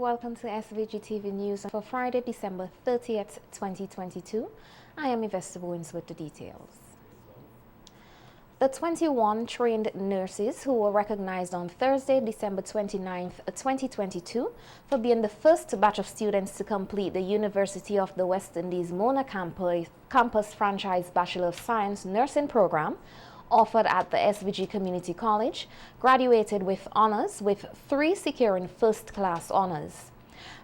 welcome to SVG TV News for Friday, December 30th, 2022. I am Yvette Bowens with the details. The 21 trained nurses who were recognized on Thursday, December 29th, 2022 for being the first batch of students to complete the University of the West Indies Mona Campus Franchise Bachelor of Science Nursing Program offered at the SVG Community College, graduated with honors, with 3 securing first-class honors.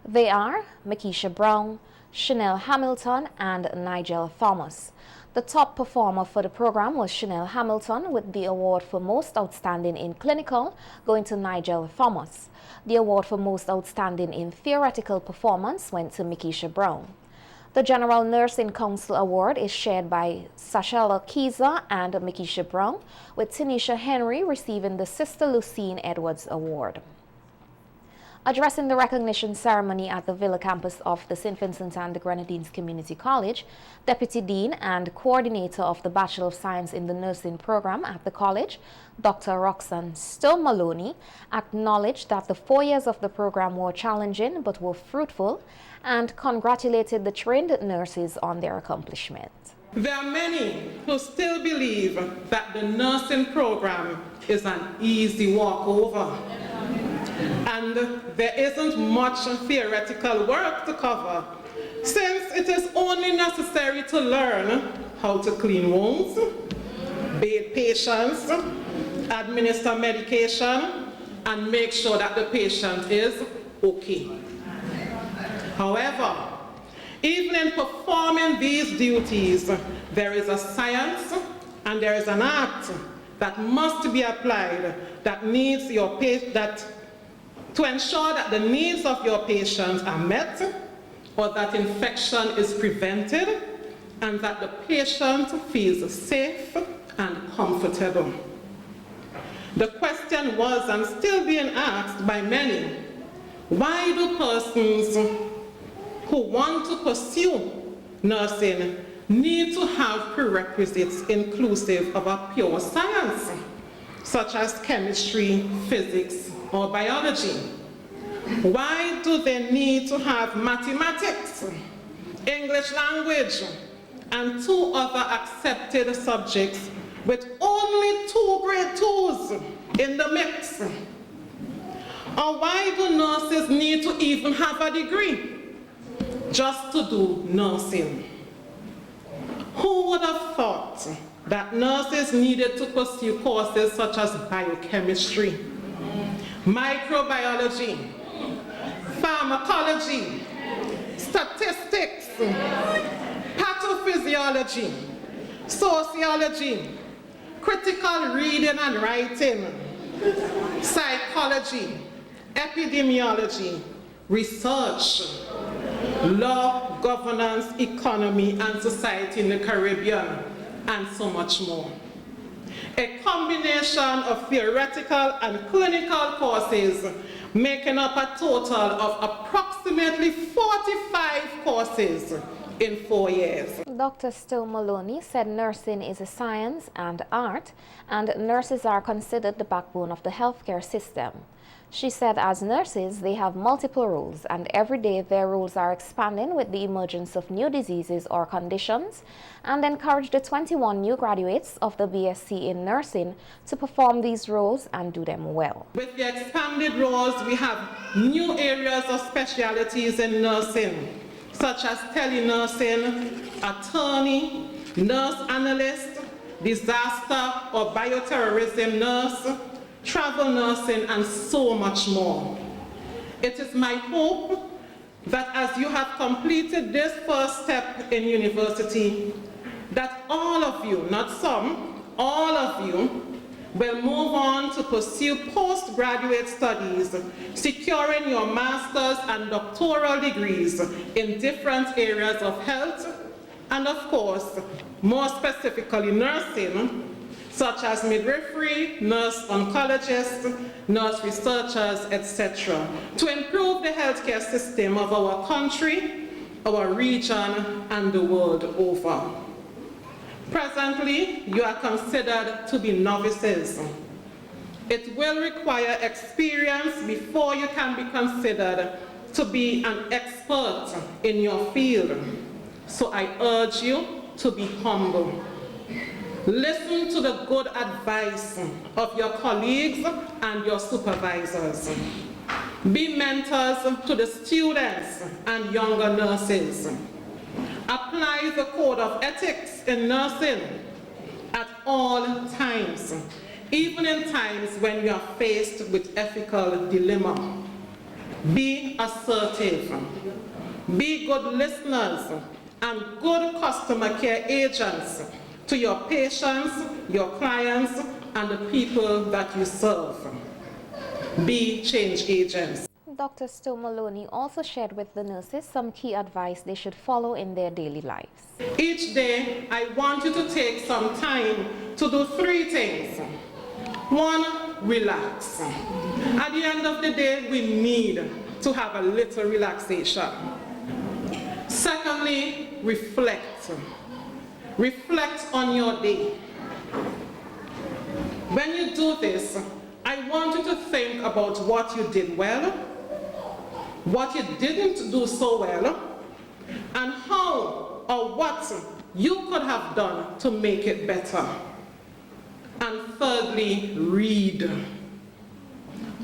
They are Makisha Brown, Chanel Hamilton, and Nigel Thomas. The top performer for the program was Chanel Hamilton, with the award for Most Outstanding in Clinical going to Nigel Thomas. The award for Most Outstanding in Theoretical Performance went to Makisha Brown. The General Nursing Council Award is shared by Sashela Kiza and Makisha Brown, with Tanisha Henry receiving the Sister Lucine Edwards Award. Addressing the recognition ceremony at the Villa campus of the St. Vincent and the Grenadines Community College, Deputy Dean and Coordinator of the Bachelor of Science in the Nursing Program at the college, Dr. Roxanne Stowe-Maloney, acknowledged that the 4 years of the program were challenging but were fruitful, and congratulated the trained nurses on their accomplishment. There are many who still believe that the nursing program is an easy walkover, and there isn't much theoretical work to cover, since it is only necessary to learn how to clean wounds, bathe patients, administer medication, and make sure that the patient is okay. However, even in performing these duties, there is a science and there is an art that must be applied that needs to ensure that the needs of your patients are met, or that infection is prevented, and that the patient feels safe and comfortable. The question was, and still being asked by many, why do persons who want to pursue nursing need to have prerequisites inclusive of a pure science, such as chemistry, physics, or biology? Why do they need to have mathematics, English language, and 2 other accepted subjects with only 2 grade 2s in the mix? Or why do nurses need to even have a degree just to do nursing? Who would have thought that nurses needed to pursue courses such as biochemistry, microbiology, pharmacology, statistics, pathophysiology, sociology, critical reading and writing, psychology, epidemiology, research, law, governance, economy, and society in the Caribbean, and so much more. A combination of theoretical and clinical courses making up a total of approximately 45 courses in 4 years. Dr. Stowe-Maloney said nursing is a science and art, and nurses are considered the backbone of the healthcare system. She said as nurses, they have multiple roles, and every day their roles are expanding with the emergence of new diseases or conditions, and encouraged the 21 new graduates of the BSc in nursing to perform these roles and do them well. With the expanded roles, we have new areas of specialties in nursing, such as telenursing, attorney, nurse analyst, disaster or bioterrorism nurse, travel nursing, and so much more. It is my hope that as you have completed this first step in university, that all of you, not some, all of you, will move on to pursue postgraduate studies, securing your master's and doctoral degrees in different areas of health, and of course, more specifically nursing, such as midwifery, nurse oncologists, nurse researchers, etc., to improve the healthcare system of our country, our region, and the world over. Presently, you are considered to be novices. It will require experience before you can be considered to be an expert in your field, so I urge you to be humble. Listen to the good advice of your colleagues and your supervisors. Be mentors to the students and younger nurses. Apply the code of ethics in nursing at all times, even in times when you are faced with ethical dilemma. Be assertive. Be good listeners and good customer care agents to your patients, your clients, and the people that you serve. Be change agents. Dr. Stowe Maloney also shared with the nurses some key advice they should follow in their daily lives. Each day, I want you to take some time to do 3 things. 1, relax. At the end of the day, we need to have a little relaxation. Secondly, reflect. Reflect on your day. When you do this, I want you to think about what you did well, what you didn't do so well, and how or what you could have done to make it better. And thirdly, read.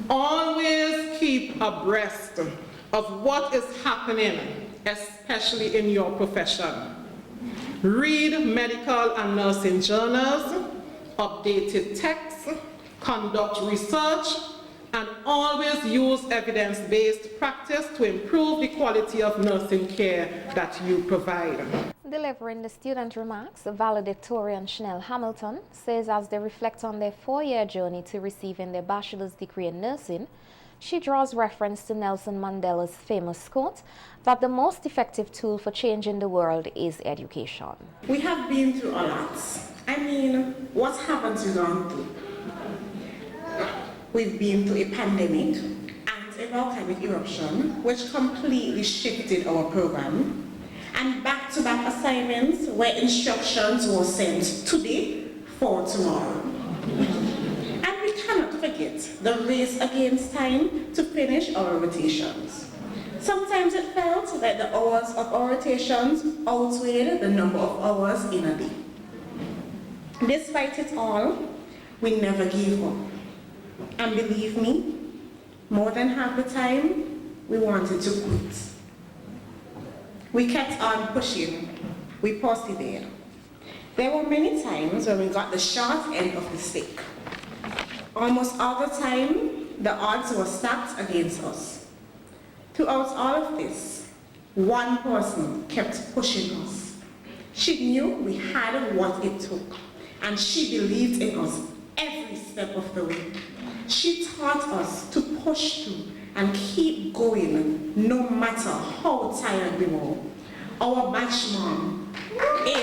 Always keep abreast of what is happening, especially in your profession. Read medical and nursing journals, updated texts, conduct research, and always use evidence-based practice to improve the quality of nursing care that you provide. Delivering the student remarks, Valedictorian Chanel Hamilton says as they reflect on their 4-year journey to receiving their bachelor's degree in nursing, she draws reference to Nelson Mandela's famous quote that the most effective tool for changing the world is education. We have been through a lot. I mean, what haven't we gone through? We've been through a pandemic and a volcanic eruption, which completely shifted our program, and back-to-back assignments where instructions were sent today for tomorrow. And we cannot forget the race against time to finish our rotations. Sometimes it felt that the hours of our rotations outweighed the number of hours in a day. Despite it all, we never gave up. And believe me, more than half the time, we wanted to quit. We kept on pushing. We persevered. There were many times when we got the short end of the stick. Almost all the time, the odds were stacked against us. Throughout all of this, one person kept pushing us. She knew we had what it took, and she believed in us every step of the way. She taught us to push through and keep going no matter how tired we were. Our batch mom is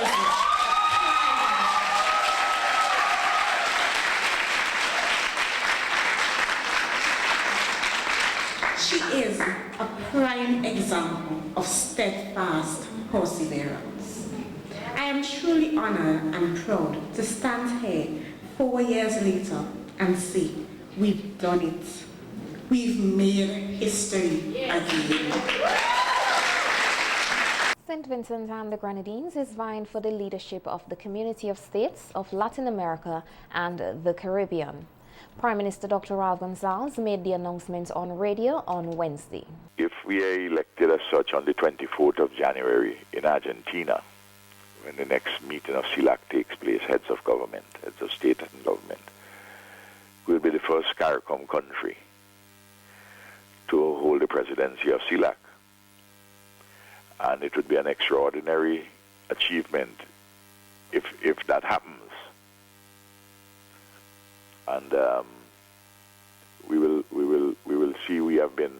a prime example of steadfast perseverance. I am truly honored and proud to stand here 4 years later and say, we've done it. We've made history again. St. Vincent and the Grenadines is vying for the leadership of the Community of States of Latin America and the Caribbean. Prime Minister Dr. Gonsalves made the announcement on radio on Wednesday. If we are elected as such on the 24th of January in Argentina, when the next meeting of CELAC takes place, heads of government, heads of state and government, we'll be the first CARICOM country to hold the presidency of CELAC. And it would be an extraordinary achievement if that happens. And we will see. We have been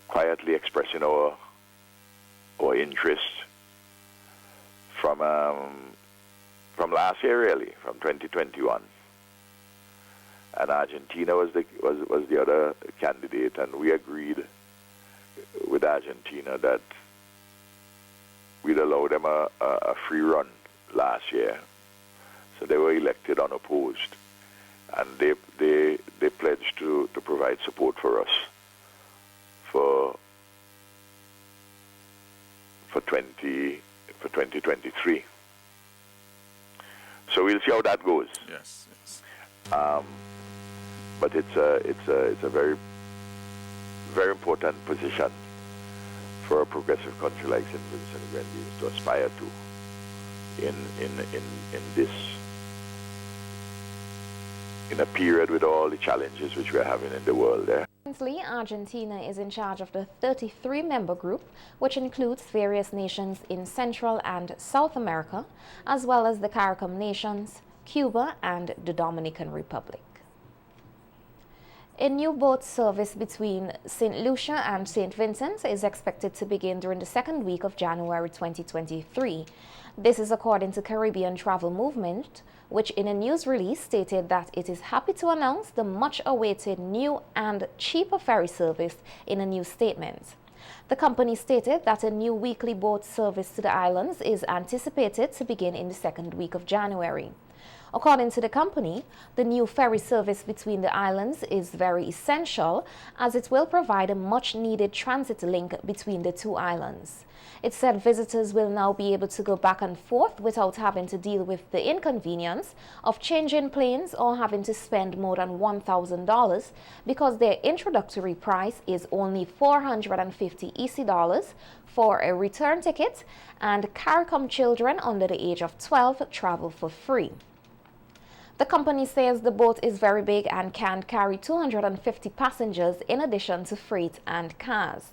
quietly expressing our interest from last year, really, from 2021. And Argentina was the other candidate, and we agreed with Argentina that we'd allow them a free run last year. So they were elected unopposed, and they pledged to provide support for us for 2023. So we'll see how that goes. Yes, yes. But it's a very, very important position for a progressive country like St. Vincent and Grenadines to aspire to in a period with all the challenges which we're having in the world there. Currently, Argentina is in charge of the 33-member group, which includes various nations in Central and South America, as well as the CARICOM nations, Cuba, and the Dominican Republic. A new boat service between St. Lucia and St. Vincent is expected to begin during the second week of January 2023. This is according to Caribbean Travel Movement, which in a news release stated that it is happy to announce the much-awaited new and cheaper ferry service in a new statement. The company stated that a new weekly boat service to the islands is anticipated to begin in the second week of January. According to the company, the new ferry service between the islands is very essential as it will provide a much-needed transit link between the two islands. It said visitors will now be able to go back and forth without having to deal with the inconvenience of changing planes or having to spend more than $1,000 because their introductory price is only $450 EC dollars for a return ticket, and CARICOM children under the age of 12 travel for free. The company says the boat is very big and can carry 250 passengers in addition to freight and cars.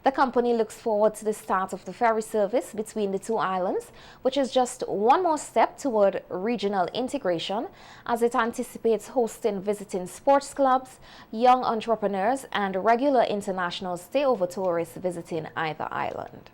The company looks forward to the start of the ferry service between the two islands, which is just one more step toward regional integration, as it anticipates hosting visiting sports clubs, young entrepreneurs, and regular international stayover tourists visiting either island.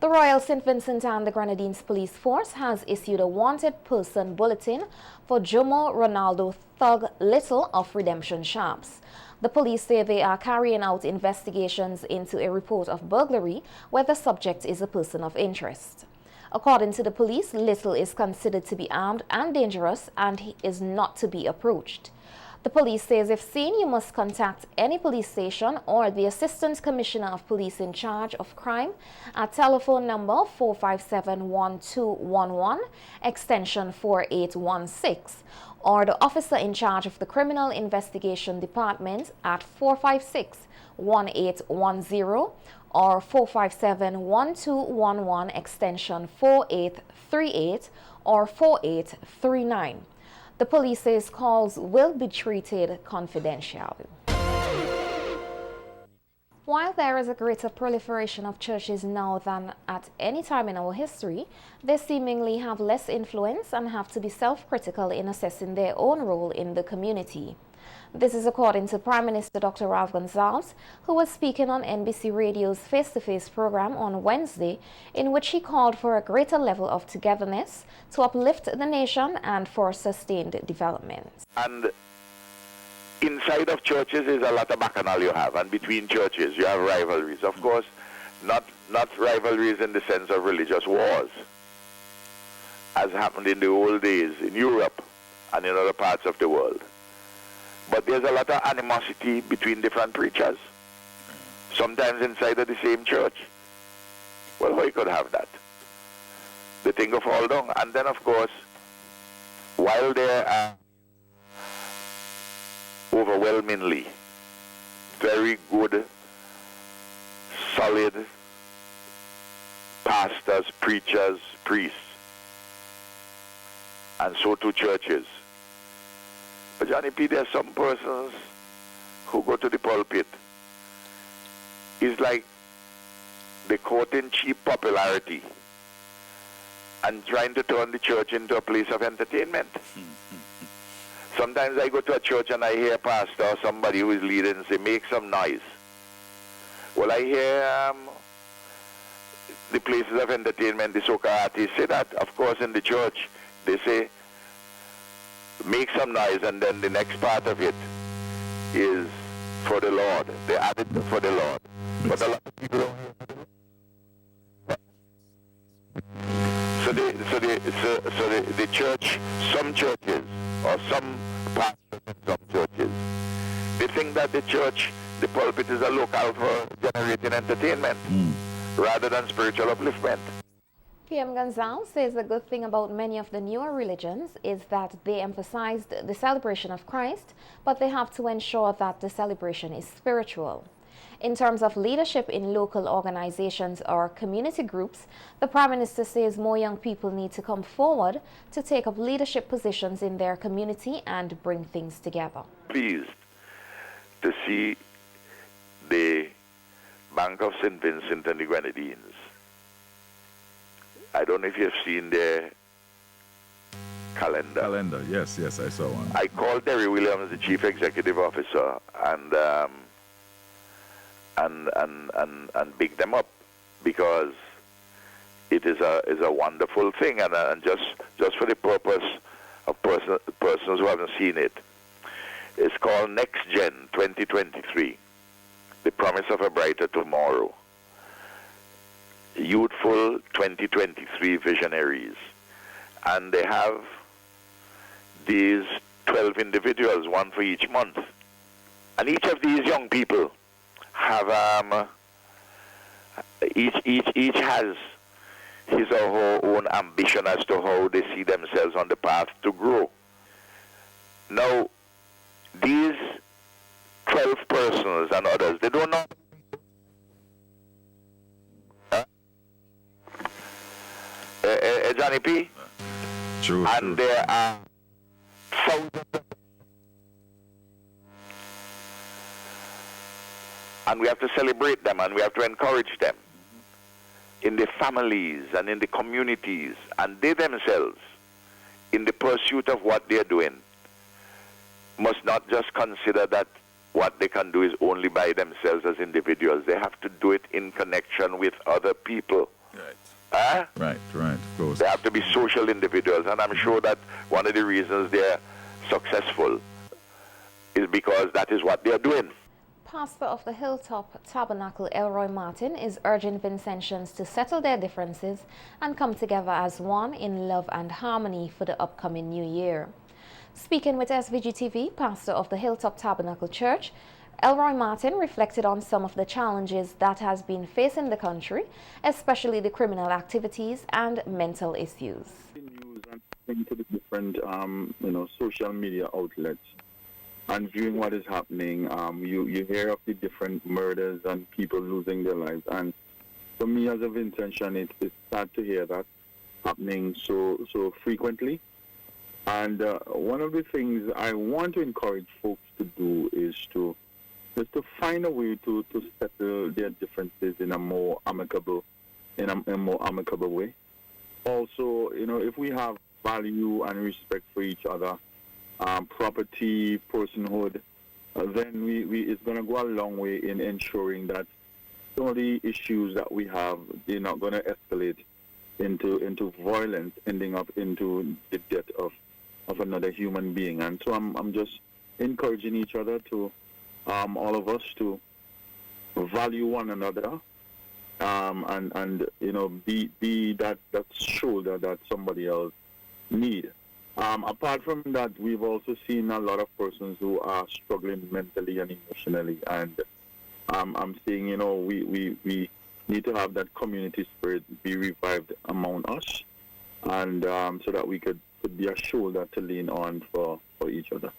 The Royal St. Vincent and the Grenadines Police Force has issued a wanted person bulletin for Jomo Ronaldo Thug Little of Redemption Sharps. The police say they are carrying out investigations into a report of burglary where the subject is a person of interest. According to the police, Little is considered to be armed and dangerous and he is not to be approached. The police says if seen, you must contact any police station or the Assistant Commissioner of Police in charge of crime at telephone number 457-1211, extension 4816, or the officer in charge of the Criminal Investigation Department at 456-1810 or 457-1211, extension 4838 or 4839. The police says calls will be treated confidentially. While there is a greater proliferation of churches now than at any time in our history, they seemingly have less influence and have to be self-critical in assessing their own role in the community. This is according to Prime Minister Dr. Ralph Gonsalves, who was speaking on NBC Radio's face-to-face program on Wednesday, in which he called for a greater level of togetherness to uplift the nation and for sustained development. And inside of churches is a lot of bacchanal you have, and between churches you have rivalries. Of course, not rivalries in the sense of religious wars, as happened in the old days in Europe and in other parts of the world. But there's a lot of animosity between different preachers, sometimes inside of the same church. Well, how you could have that? The thing of fall down. And then, of course, while there are overwhelmingly very good, solid pastors, preachers, priests, and so too churches, but Johnny P., there are some persons who go to the pulpit. It's like they're courting cheap popularity and trying to turn the church into a place of entertainment. Sometimes I go to a church and I hear a pastor or somebody who is leading say, make some noise. Well, I hear the places of entertainment, the soca artists say that. Of course, in the church, they say, make some noise, and then the next part of it is for the Lord. They add it for the Lord. But a lot of people don't hear. So the church, some churches, or some pastors in some churches, they think that the church, the pulpit is a locale for generating entertainment. rather than spiritual upliftment. PM Gonsalves says the good thing about many of the newer religions is that they emphasize the celebration of Christ, but they have to ensure that the celebration is spiritual. In terms of leadership in local organizations or community groups, the Prime Minister says more young people need to come forward to take up leadership positions in their community and bring things together. Pleased to see the Bank of St. Vincent and the Grenadines. I don't know if you've seen their calendar. Yes, I saw one. I called Terry Williams, the Chief Executive Officer, and big them up, because it is a wonderful thing, and just for the purpose of persons who haven't seen it, it's called Next Gen 2023, the promise of a brighter tomorrow. Youthful 2023 visionaries, and they have these 12 individuals, one for each month, and each of these young people have each has his or her own ambition as to how they see themselves on the path to grow. Now, these 12 persons and others, they don't know. Johnny P? True. And there are thousands of, and we have to celebrate them, and we have to encourage them in the families and in the communities, and they themselves, in the pursuit of what they're doing, must not just consider that what they can do is only by themselves as individuals. They have to do it in connection with other people. Right. Huh? Right, of course. They have to be social individuals, and I'm sure that one of the reasons they're successful is because that is what they're doing. Pastor of the Hilltop Tabernacle, Elroy Martin, is urging Vincentians to settle their differences and come together as one in love and harmony for the upcoming new year. Speaking with SVG TV, pastor of the Hilltop Tabernacle Church, Elroy Martin reflected on some of the challenges that has been facing the country, especially the criminal activities and mental issues. News and to the different, social media outlets, and viewing what is happening, you hear of the different murders and people losing their lives. And for me, as a Vincentian, it's sad to hear that happening so frequently. And one of the things I want to encourage folks to do is to find a way to settle their differences in a more amicable way. Also, if we have value and respect for each other, property, personhood, then it's going to go a long way in ensuring that some of the issues that we have, they're not going to escalate into violence, ending up into the death of another human being. And so I'm just encouraging each other to, all of us, to value one another, and be that shoulder that somebody else need. Apart from that, we've also seen a lot of persons who are struggling mentally and emotionally, and I'm saying, we need to have that community spirit be revived among us, and so that we could be a shoulder to lean on for each other.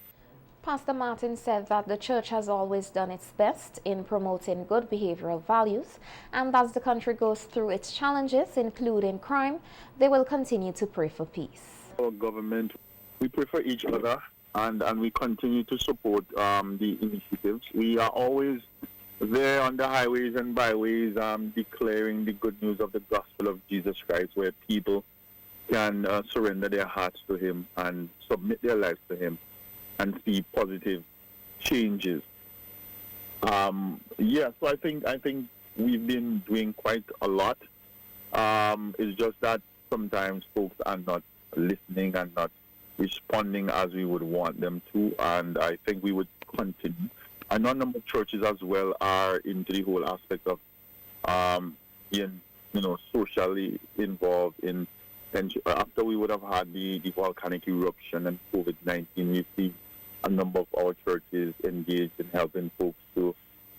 Pastor Martin said that the church has always done its best in promoting good behavioral values, and as the country goes through its challenges, including crime, they will continue to pray for peace. Our government, we pray for each other, and we continue to support the initiatives. We are always there on the highways and byways declaring the good news of the gospel of Jesus Christ, where people can surrender their hearts to Him and submit their lives to Him and see positive changes. So I think we've been doing quite a lot. It's just that sometimes folks are not listening and not responding as we would want them to, and I think we would continue. I know a number of churches as well are into the whole aspect of being, socially involved in. And after we would have had the volcanic eruption and COVID-19, we see a number of our churches engaged in helping folks to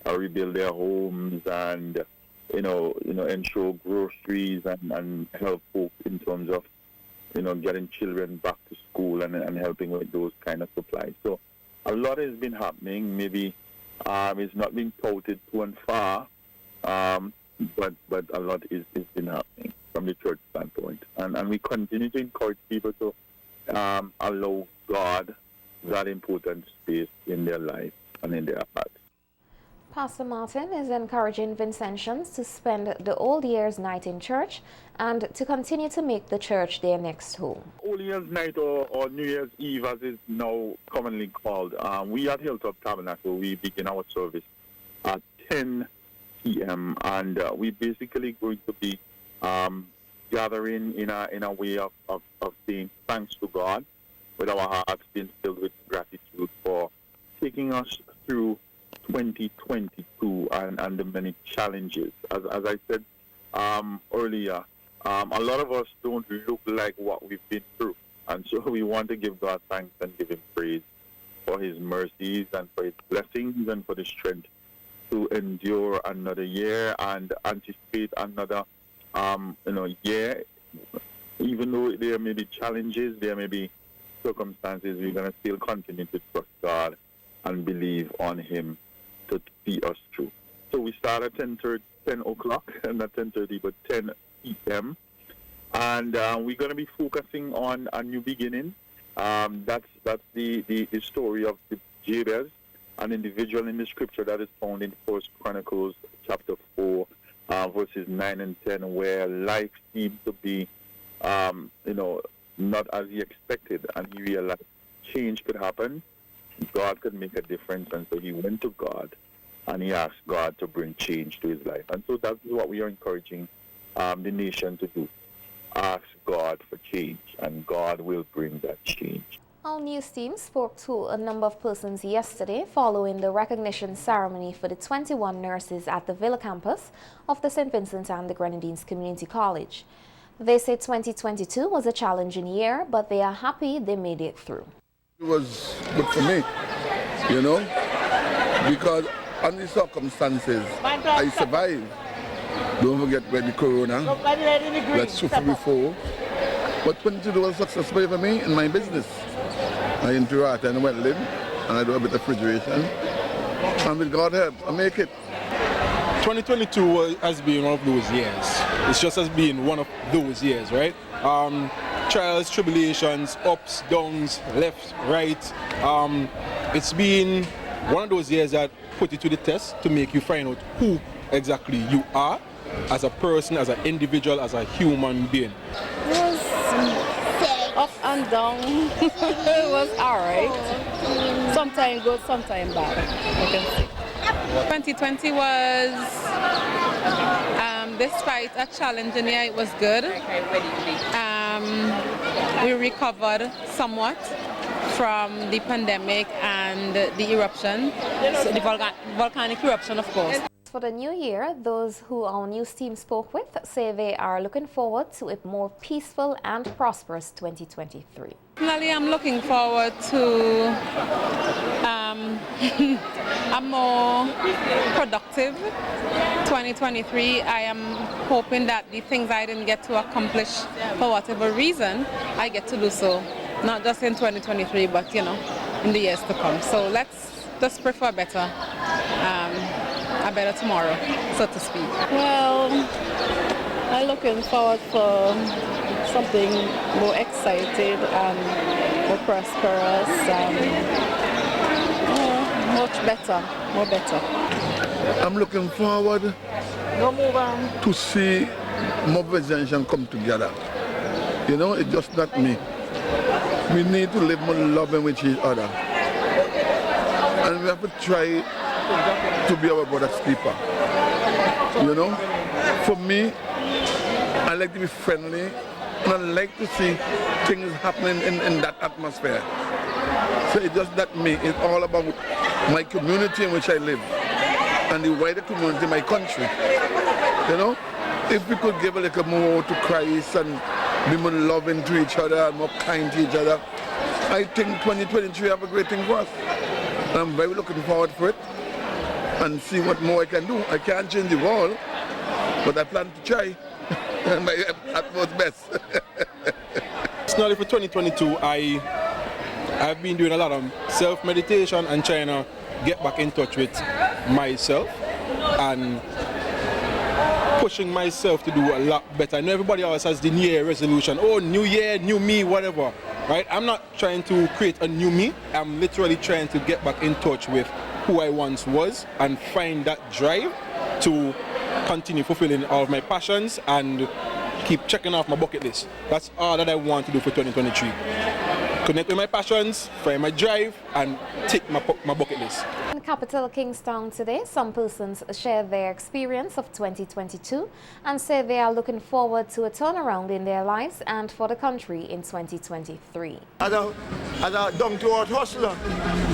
rebuild their homes and ensure groceries and help folks in terms of, getting children back to school and helping with those kind of supplies. So a lot has been happening. Maybe it's not been touted to and far, but a lot is been happening from the church standpoint. And we continue to encourage people to allow God that important space in their life and in their heart. Pastor Martin is encouraging Vincentians to spend the Old Year's Night in church and to continue to make the church their next home. Old Year's Night or New Year's Eve, as it's now commonly called, we at Hilltop Tabernacle, we begin our service at 10 p.m. and we basically going to be gathering in a way of saying thanks to God, with our hearts being filled with gratitude for taking us through 2022 and the many challenges. As I said earlier, a lot of us don't look like what we've been through, and so we want to give God thanks and give Him praise for His mercies and for His blessings and for the strength to endure another year and anticipate another year. Even though there may be challenges, there may be circumstances, we're going to still continue to trust God and believe on Him to see us through. So we start at 10 o'clock, and not 10:30, but 10 p.m. And we're going to be focusing on a new beginning. That's the story of the Jabez, an individual in the scripture that is found in 1 Chronicles chapter 4, verses 9 and 10, where life seemed to be, not as he expected, and he realized change could happen. God could make a difference, and so he went to God and he asked God to bring change to his life. And so that's what we are encouraging the nation to do. Ask God for change, and God will bring that change. Our news team spoke to a number of persons yesterday following the recognition ceremony for the 21 nurses at the Villa campus of the St. Vincent and the Grenadines Community College. They say 2022 was a challenging year, but they are happy they made it through. It was good for me, because under the circumstances, I survived. Don't forget when the corona, let's suffer before. But 22 was successful for me in my business. I into art and welding, and I do a bit of refrigeration. And with God's help, I make it. 2022 has been one of those years. It's just as being one of those years, right? Trials, tribulations, ups, downs, left, right. It's been one of those years that put you to the test to make you find out who exactly you are as a person, as an individual, as a human being. It was up and down. It was alright. Sometimes good, sometimes bad, I can say. 2020 was, despite a challenging year, it was good. We recovered somewhat from the pandemic and the eruption, so the volcanic eruption, of course. For the new year, those who our news team spoke with say they are looking forward to a more peaceful and prosperous 2023. Personally, I'm looking forward to a more productive 2023. I am hoping that the things I didn't get to accomplish for whatever reason, I get to do so, not just in 2023, but in the years to come. So let's just pray for a better tomorrow, so to speak. Well, I'm looking forward for something more exciting and more prosperous and more better. I'm looking forward to see mobilization come together. It's just not me. We need to live more loving with each other. And we have to try to be our brother's keeper. For me, I like to be friendly, and I like to see things happening in that atmosphere. So it's just not me, it's all about my community in which I live and the wider community in my country. If we could give a little more to Christ and be more loving to each other and more kind to each other, I think 2023 have a great thing for us. And I'm very looking forward for it and see what more I can do. I can't change the world, but I plan to try my utmost best. Personally, for 2022, I've been doing a lot of self-meditation and trying to get back in touch with myself and pushing myself to do a lot better. I know everybody else has the New Year resolution. Oh, new year, new me, whatever. Right? I'm not trying to create a new me. I'm literally trying to get back in touch with who I once was and find that drive to continue fulfilling all of my passions and keep checking off my bucket list. That's all that I want to do for 2023. Connect with my passions, find my drive, and tick my bucket list. In capital Kingstown today, some persons shared their experience of 2022 and said they are looking forward to a turnaround in their lives and for the country in 2023. As a down-to-earth hustler,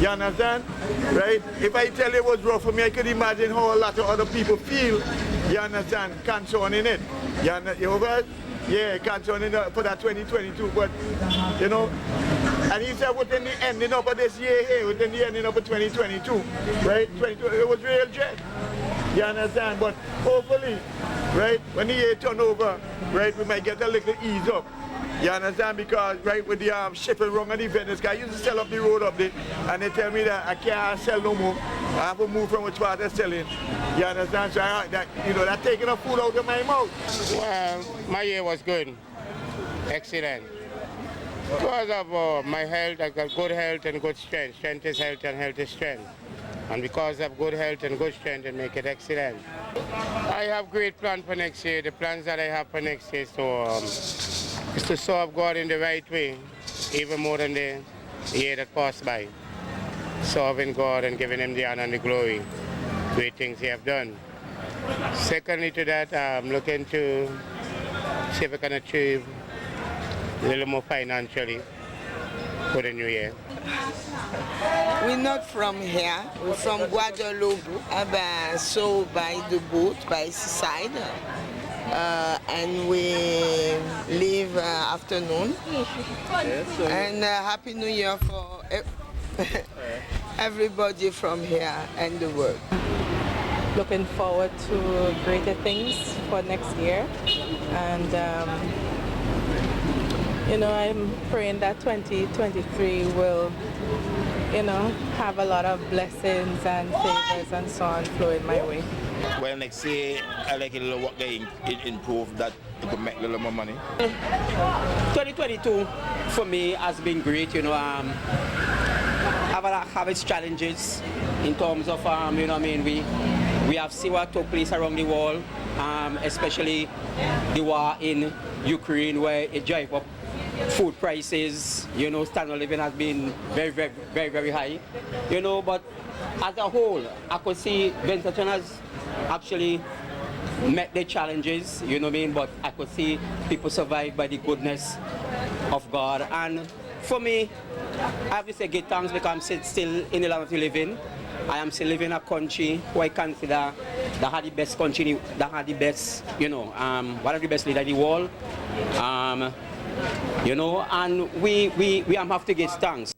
you understand? Right? If I tell you it was rough for me, I could imagine how a lot of other people feel, you understand, concerning it. You understand? Yeah, concerning for that 2022, but, you know, and he said within the ending up of this year here, within the ending up of 2022, right? 22, it was real jet. You understand? But hopefully, right, when the year turn over, right, we might get a little ease up. You understand? Because, right, with the shipping wrong and the vendors, I used to sell up the road up there, and they tell me that I can't sell no more. I have to move from which part they're selling. You understand? So, that's taking the food out of my mouth. Well, my year was good. Excellent. Because of my health, I got good health and good strength. Strength is health and health is strength. And because of good health and good strength, it make it excellent. I have great plans for next year. The plans that I have for next year is to serve God in the right way, even more than the year that passed by. Serving God and giving Him the honor and the glory. Great things He have done. Secondly to that, I'm looking to see if I can achieve a little more financially for the new year. We're not from here. We're from Guadeloupe. So by the boat, by seaside. And we leave afternoon. And Happy New Year for everybody from here and the world. Looking forward to greater things for next year. And I'm praying that 2023 will, have a lot of blessings and favors and so on flowing my way. Well, next year, I like a little work they improve that to make a little more money. 2022 for me has been great, have its challenges in terms of, we have seen what took place around the world, especially the war in Ukraine where it drive up food prices, standard of living has been very, very, very, very high, but as a whole, I could see Valedictorian has actually met the challenges, but I could see people survive by the goodness of God. And for me, I have to say give thanks because I'm still in the land of the living. I am still living in a country who I consider that had the best country, that had the best, one of the best leaders in the world. And we have to give thanks.